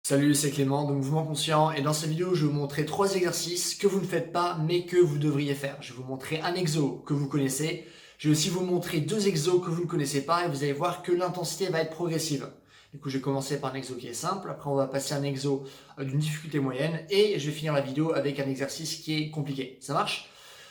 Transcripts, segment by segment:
Salut, c'est Clément de Mouvement Conscient et dans cette vidéo, je vais vous montrer 3 exercices que vous ne faites pas mais que vous devriez faire. Je vais vous montrer un exo que vous connaissez. Je vais aussi vous montrer 2 exos que vous ne connaissez pas et vous allez voir que l'intensité va être progressive. Du coup, je vais commencer par un exo qui est simple. Après, on va passer à un exo d'une difficulté moyenne et je vais finir la vidéo avec un exercice qui est compliqué. Ça marche?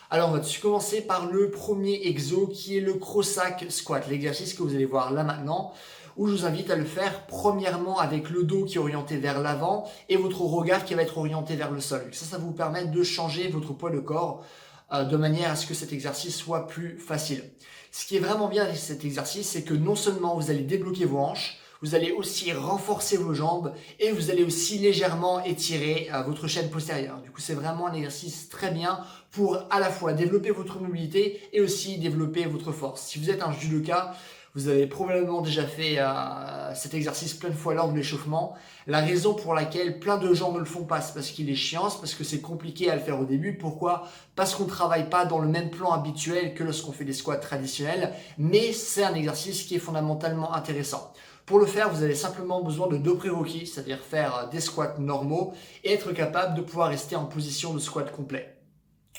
Alors, on va commencer par le premier exo qui est le Cossack Squat, l'exercice que vous allez voir là maintenant, où je vous invite à le faire premièrement avec le dos qui est orienté vers l'avant et votre regard qui va être orienté vers le sol. Ça va vous permettre de changer votre poids de corps de manière à ce que cet exercice soit plus facile. Ce qui est vraiment bien avec cet exercice, c'est que non seulement vous allez débloquer vos hanches, vous allez aussi renforcer vos jambes et vous allez aussi légèrement étirer votre chaîne postérieure. Du coup, c'est vraiment un exercice très bien pour à la fois développer votre mobilité et aussi développer votre force. Si vous êtes un judoka, vous avez probablement déjà fait cet exercice plein de fois lors de l'échauffement. La raison pour laquelle plein de gens ne le font pas, c'est parce qu'il est chiant, c'est parce que c'est compliqué à le faire au début. Pourquoi? Parce qu'on ne travaille pas dans le même plan habituel que lorsqu'on fait des squats traditionnels, mais c'est un exercice qui est fondamentalement intéressant. Pour le faire, vous avez simplement besoin de 2 prérequis, c'est-à-dire faire des squats normaux et être capable de pouvoir rester en position de squat complet.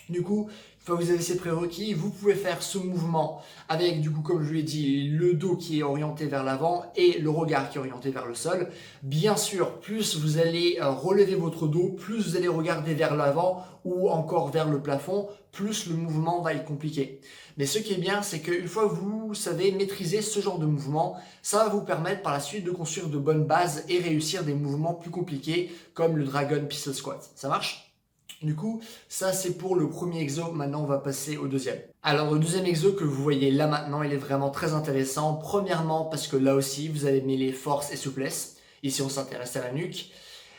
Du coup, une fois que vous avez ces prérequis, vous pouvez faire ce mouvement avec, du coup, comme je vous l'ai dit, le dos qui est orienté vers l'avant et le regard qui est orienté vers le sol. Bien sûr, plus vous allez relever votre dos, plus vous allez regarder vers l'avant ou encore vers le plafond, plus le mouvement va être compliqué. Mais ce qui est bien, c'est qu'une fois que vous savez maîtriser ce genre de mouvement, ça va vous permettre par la suite de construire de bonnes bases et réussir des mouvements plus compliqués comme le Dragon Pistol Squat. Ça marche? Du coup, ça c'est pour le premier exo. Maintenant, on va passer au deuxième. Alors, le deuxième exo que vous voyez là maintenant, il est vraiment très intéressant. Premièrement, parce que là aussi, vous allez mêler force et souplesse. Ici, on s'intéresse à la nuque.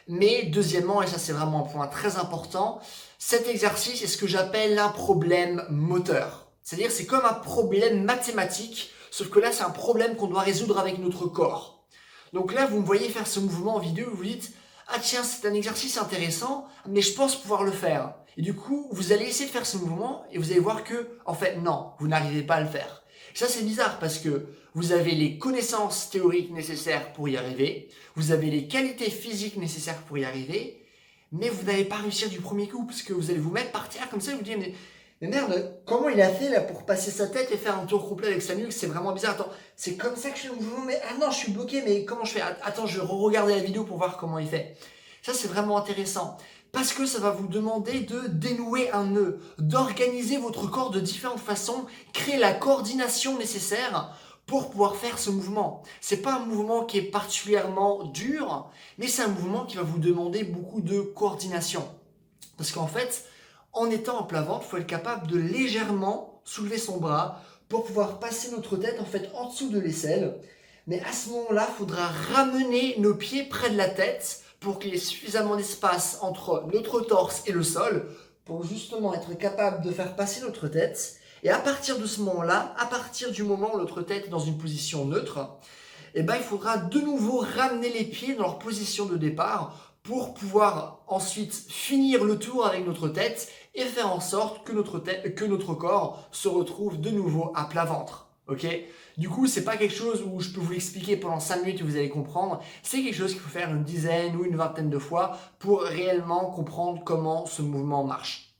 Mais deuxièmement, et ça c'est vraiment un point très important, cet exercice est ce que j'appelle un problème moteur. C'est-à-dire, c'est comme un problème mathématique, sauf que là, c'est un problème qu'on doit résoudre avec notre corps. Donc là, vous me voyez faire ce mouvement en vidéo, vous vous dites, ah tiens, c'est un exercice intéressant, mais je pense pouvoir le faire. Et du coup, vous allez essayer de faire ce mouvement et vous allez voir que, en fait, non, vous n'arrivez pas à le faire. Ça, c'est bizarre parce que vous avez les connaissances théoriques nécessaires pour y arriver, vous avez les qualités physiques nécessaires pour y arriver, mais vous n'allez pas réussir du premier coup parce que vous allez vous mettre par terre comme ça et vous dire, mais merde, comment il a fait là pour passer sa tête et faire un tour complet avec sa nuque? C'est vraiment bizarre. Attends, c'est comme ça que je fais le mouvement, mais ah non, je suis bloqué, mais comment je fais? Attends, je vais re-regarder la vidéo pour voir comment il fait. Ça, c'est vraiment intéressant parce que ça va vous demander de dénouer un nœud, d'organiser votre corps de différentes façons, créer la coordination nécessaire pour pouvoir faire ce mouvement. C'est pas un mouvement qui est particulièrement dur, mais c'est un mouvement qui va vous demander beaucoup de coordination. Parce qu'en fait, en étant en plat ventre, il faut être capable de légèrement soulever son bras pour pouvoir passer notre tête en fait en dessous de l'aisselle. Mais à ce moment-là, il faudra ramener nos pieds près de la tête pour qu'il y ait suffisamment d'espace entre notre torse et le sol pour justement être capable de faire passer notre tête. Et à partir de ce moment-là, à partir du moment où notre tête est dans une position neutre, il faudra de nouveau ramener les pieds dans leur position de départ pour pouvoir ensuite finir le tour avec notre tête et faire en sorte que notre corps se retrouve de nouveau à plat ventre. Ok? Du coup, c'est pas quelque chose où je peux vous l'expliquer pendant 5 minutes et vous allez comprendre. C'est quelque chose qu'il faut faire une dizaine ou une vingtaine de fois pour réellement comprendre comment ce mouvement marche.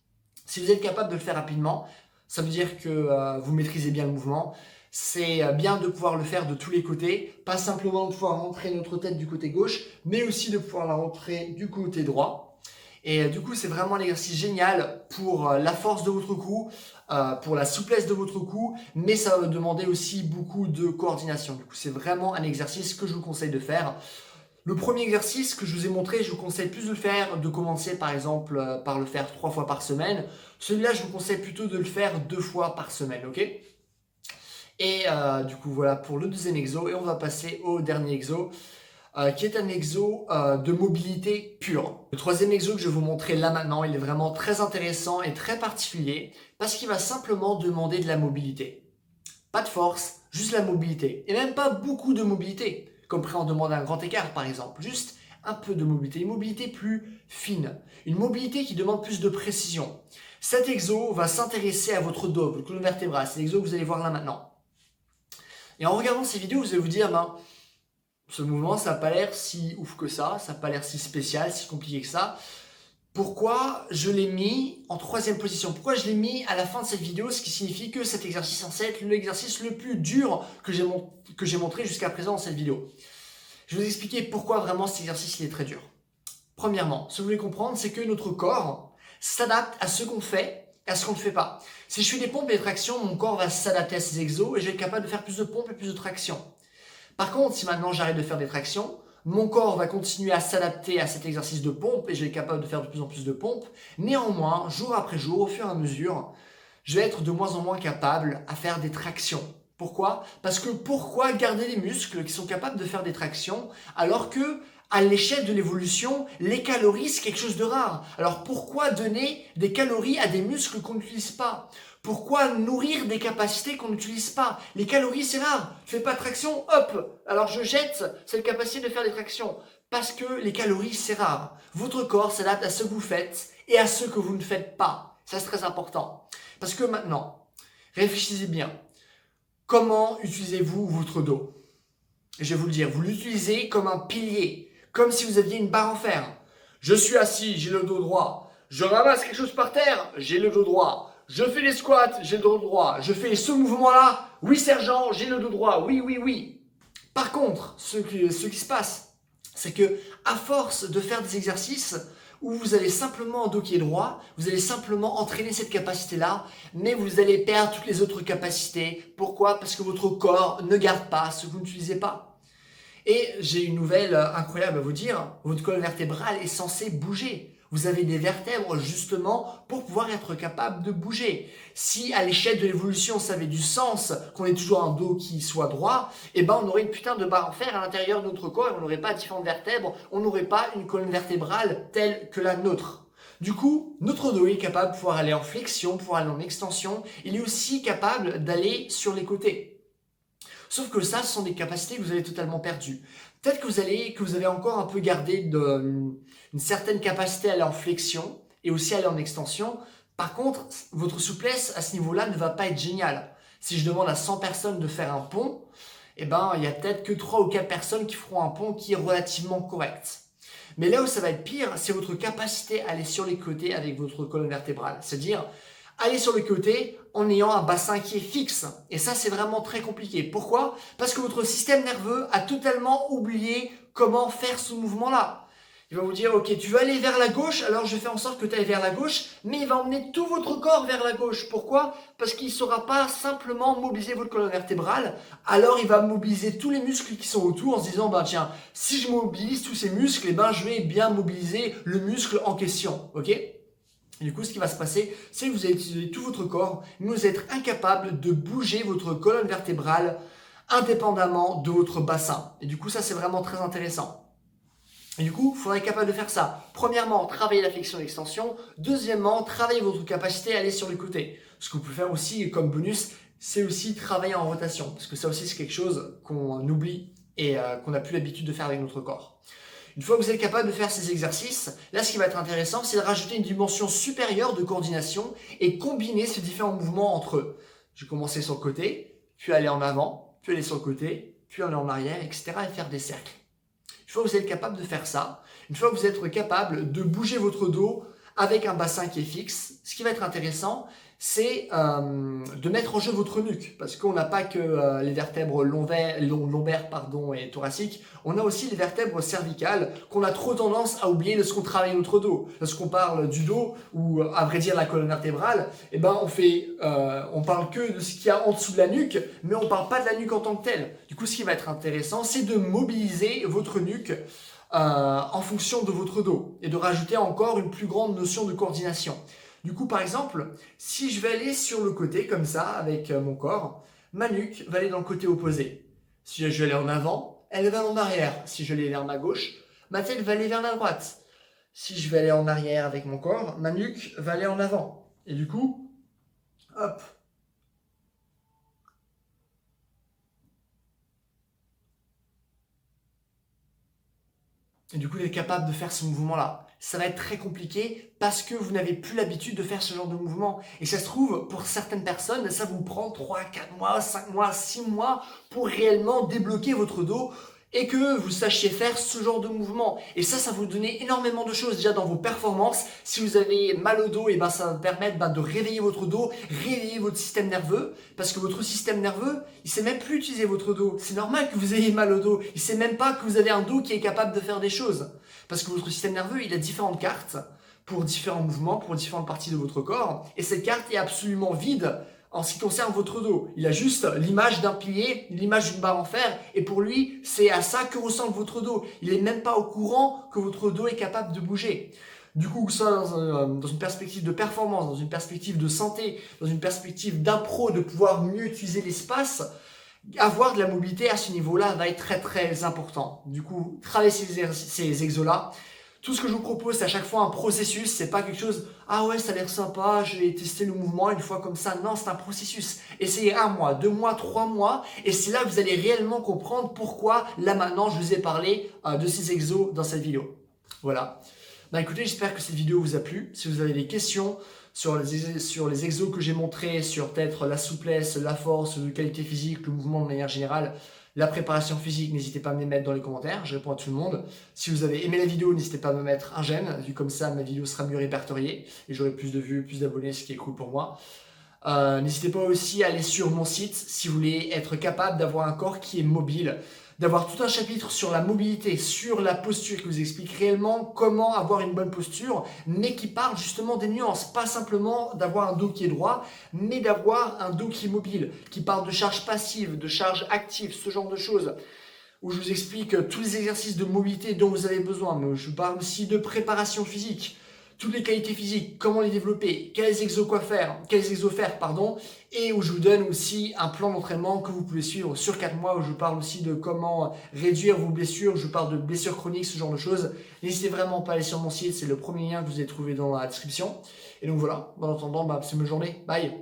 Si vous êtes capable de le faire rapidement, ça veut dire que vous maîtrisez bien le mouvement. C'est bien de pouvoir le faire de tous les côtés, pas simplement de pouvoir rentrer notre tête du côté gauche, mais aussi de pouvoir la rentrer du côté droit. Et du coup, c'est vraiment un exercice génial pour la force de votre cou, pour la souplesse de votre cou, mais ça va demander aussi beaucoup de coordination. Du coup, c'est vraiment un exercice que je vous conseille de faire. Le premier exercice que je vous ai montré, je vous conseille plus de le faire, de commencer par exemple par le faire 3 fois par semaine. Celui-là, je vous conseille plutôt de le faire 2 fois par semaine, ok? Et du coup, voilà pour le deuxième exo. Et on va passer au dernier exo, qui est un exo de mobilité pure. Le troisième exo que je vais vous montrer là maintenant, il est vraiment très intéressant et très particulier parce qu'il va simplement demander de la mobilité. Pas de force, juste la mobilité. Et même pas beaucoup de mobilité, comme on demande un grand écart par exemple. Juste un peu de mobilité, une mobilité plus fine. Une mobilité qui demande plus de précision. Cet exo va s'intéresser à votre dos, votre colonne vertébrale. C'est l'exo que vous allez voir là maintenant. Et en regardant ces vidéos, vous allez vous dire, Ce mouvement, ça n'a pas l'air si ouf que ça n'a pas l'air si spécial, si compliqué que ça. Pourquoi je l'ai mis en troisième position? Pourquoi je l'ai mis à la fin de cette vidéo? Ce qui signifie que cet exercice est censé être l'exercice le plus dur que j'ai montré jusqu'à présent dans cette vidéo. Je vais vous expliquer pourquoi vraiment cet exercice il est très dur. Premièrement, ce que vous voulez comprendre, c'est que notre corps s'adapte à ce qu'on fait et à ce qu'on ne fait pas. Si je fais des pompes et des tractions, mon corps va s'adapter à ces exos et je vais être capable de faire plus de pompes et plus de tractions. Par contre, si maintenant j'arrête de faire des tractions, mon corps va continuer à s'adapter à cet exercice de pompe et je vais être capable de faire de plus en plus de pompes. Néanmoins, jour après jour, au fur et à mesure, je vais être de moins en moins capable à faire des tractions. Pourquoi? Parce que pourquoi garder des muscles qui sont capables de faire des tractions alors que à l'échelle de l'évolution, les calories, c'est quelque chose de rare. Alors pourquoi donner des calories à des muscles qu'on n'utilise pas? Pourquoi nourrir des capacités qu'on n'utilise pas? Les calories, c'est rare. Tu fais pas de traction, hop, alors je jette cette capacité de faire des tractions. Parce que les calories, c'est rare. Votre corps s'adapte à ce que vous faites et à ce que vous ne faites pas. Ça, c'est très important. Parce que maintenant, réfléchissez bien. Comment utilisez-vous votre dos? Je vais vous le dire, vous l'utilisez comme un pilier. Comme si vous aviez une barre en fer. Je suis assis, j'ai le dos droit. Je ramasse quelque chose par terre, j'ai le dos droit. Je fais les squats, j'ai le dos droit. Je fais ce mouvement-là, oui sergent, j'ai le dos droit. Oui, oui, oui. Par contre, ce qui se passe, c'est que à force de faire des exercices où vous allez simplement dos qui est droit, vous allez simplement entraîner cette capacité-là, mais vous allez perdre toutes les autres capacités. Pourquoi? Parce que votre corps ne garde pas ce que vous n'utilisez pas. Et j'ai une nouvelle incroyable à vous dire, votre colonne vertébrale est censée bouger. Vous avez des vertèbres justement pour pouvoir être capable de bouger. Si à l'échelle de l'évolution ça avait du sens qu'on ait toujours un dos qui soit droit, eh ben on aurait une putain de barre en fer à l'intérieur de notre corps et on n'aurait pas différentes vertèbres, on n'aurait pas une colonne vertébrale telle que la nôtre. Du coup, notre dos est capable de pouvoir aller en flexion, pouvoir aller en extension, il est aussi capable d'aller sur les côtés. Sauf que ça, ce sont des capacités que vous avez totalement perdues. Peut-être que vous avez encore un peu gardé une certaine capacité à aller en flexion et aussi à aller en extension. Par contre, votre souplesse à ce niveau-là ne va pas être géniale. Si je demande à 100 personnes de faire un pont, eh ben, il y a peut-être que 3 ou 4 personnes qui feront un pont qui est relativement correct. Mais là où ça va être pire, c'est votre capacité à aller sur les côtés avec votre colonne vertébrale. C'est-à-dire, aller sur le côté en ayant un bassin qui est fixe. Et ça, c'est vraiment très compliqué. Pourquoi? Parce que votre système nerveux a totalement oublié comment faire ce mouvement-là. Il va vous dire, ok, tu veux aller vers la gauche, alors je fais en sorte que tu ailles vers la gauche, mais il va emmener tout votre corps vers la gauche. Pourquoi? Parce qu'il ne saura pas simplement mobiliser votre colonne vertébrale, alors il va mobiliser tous les muscles qui sont autour en se disant, bah tiens, si je mobilise tous ces muscles, eh ben, je vais bien mobiliser le muscle en question. Ok? Et du coup, ce qui va se passer, c'est que vous allez utiliser tout votre corps, mais vous allez être incapable de bouger votre colonne vertébrale indépendamment de votre bassin. Et du coup, ça, c'est vraiment très intéressant. Et du coup, il faudra être capable de faire ça. Premièrement, travailler la flexion et l'extension. Deuxièmement, travailler votre capacité à aller sur le côté. Ce que vous pouvez faire aussi comme bonus, c'est aussi travailler en rotation. Parce que ça aussi, c'est quelque chose qu'on oublie et qu'on n'a plus l'habitude de faire avec notre corps. Une fois que vous êtes capable de faire ces exercices, là ce qui va être intéressant, c'est de rajouter une dimension supérieure de coordination et combiner ces différents mouvements entre eux. Je vais commencer sur le côté, puis aller en avant, puis aller sur le côté, puis aller en arrière, etc. et faire des cercles. Une fois que vous êtes capable de faire ça, une fois que vous êtes capable de bouger votre dos avec un bassin qui est fixe, ce qui va être intéressant, c'est de mettre en jeu votre nuque. Parce qu'on n'a pas que les vertèbres lombaires et thoraciques, on a aussi les vertèbres cervicales qu'on a trop tendance à oublier lorsqu'on travaille notre dos. Lorsqu'on parle du dos, ou à vrai dire la colonne vertébrale, eh ben on parle que de ce qu'il y a en dessous de la nuque, mais on ne parle pas de la nuque en tant que telle. Du coup, ce qui va être intéressant, c'est de mobiliser votre nuque en fonction de votre dos et de rajouter encore une plus grande notion de coordination. Du coup, par exemple, si je vais aller sur le côté comme ça avec mon corps, ma nuque va aller dans le côté opposé. Si je vais aller en avant, elle va en arrière. Si je vais aller vers ma gauche, ma tête va aller vers la droite. Si je vais aller en arrière avec mon corps, ma nuque va aller en avant. Et du coup, hop. Et du coup, vous êtes capable de faire ce mouvement-là. Ça va être très compliqué parce que vous n'avez plus l'habitude de faire ce genre de mouvement. Et ça se trouve, pour certaines personnes, ça vous prend 3, 4 mois, 5 mois, 6 mois pour réellement débloquer votre dos et que vous sachiez faire ce genre de mouvement. Et ça vous donne énormément de choses déjà dans vos performances. Si vous avez mal au dos, et ben ça va permettre de réveiller votre dos, réveiller votre système nerveux, parce que votre système nerveux, il sait même plus utiliser votre dos. C'est normal que vous ayez mal au dos. Il sait même pas que vous avez un dos qui est capable de faire des choses, parce que votre système nerveux, il a différentes cartes pour différents mouvements, pour différentes parties de votre corps, et cette carte est absolument vide en ce qui concerne votre dos. Il a juste l'image d'un pilier, l'image d'une barre en fer, et pour lui, c'est à ça que ressemble votre dos. Il n'est même pas au courant que votre dos est capable de bouger. Du coup, que ce soit dans une perspective de performance, dans une perspective de santé, dans une perspective d'impro, de pouvoir mieux utiliser l'espace, avoir de la mobilité à ce niveau-là va être très très important. Du coup, travailler ces exos-là. Tout ce que je vous propose, c'est à chaque fois un processus. C'est pas quelque chose, ah ouais, ça a l'air sympa, je vais tester le mouvement une fois comme ça. Non, c'est un processus. Essayez 1 mois, 2 mois, 3 mois. Et c'est là que vous allez réellement comprendre pourquoi, là maintenant, je vous ai parlé de ces exos dans cette vidéo. Voilà. Bah écoutez, j'espère que cette vidéo vous a plu. Si vous avez des questions sur les exos que j'ai montrés, sur peut-être la souplesse, la force, la qualité physique, le mouvement de manière générale, la préparation physique, n'hésitez pas à me les mettre dans les commentaires, je réponds à tout le monde. Si vous avez aimé la vidéo, n'hésitez pas à me mettre un j'aime, vu comme ça ma vidéo sera mieux répertoriée et j'aurai plus de vues, plus d'abonnés, ce qui est cool pour moi. N'hésitez pas aussi à aller sur mon site si vous voulez être capable d'avoir un corps qui est mobile, d'avoir tout un chapitre sur la mobilité, sur la posture qui vous explique réellement comment avoir une bonne posture, mais qui parle justement des nuances, pas simplement d'avoir un dos qui est droit, mais d'avoir un dos qui est mobile, qui parle de charge passive, de charge active, ce genre de choses, où je vous explique tous les exercices de mobilité dont vous avez besoin, mais je vous parle aussi de préparation physique, toutes les qualités physiques, comment les développer, quels exos faire, et où je vous donne aussi un plan d'entraînement que vous pouvez suivre sur 4 mois, où je vous parle aussi de comment réduire vos blessures, je vous parle de blessures chroniques, ce genre de choses. N'hésitez vraiment pas à aller sur mon site, c'est le premier lien que vous allez trouver dans la description. Et donc voilà, en attendant, c'est une bonne journée, bye.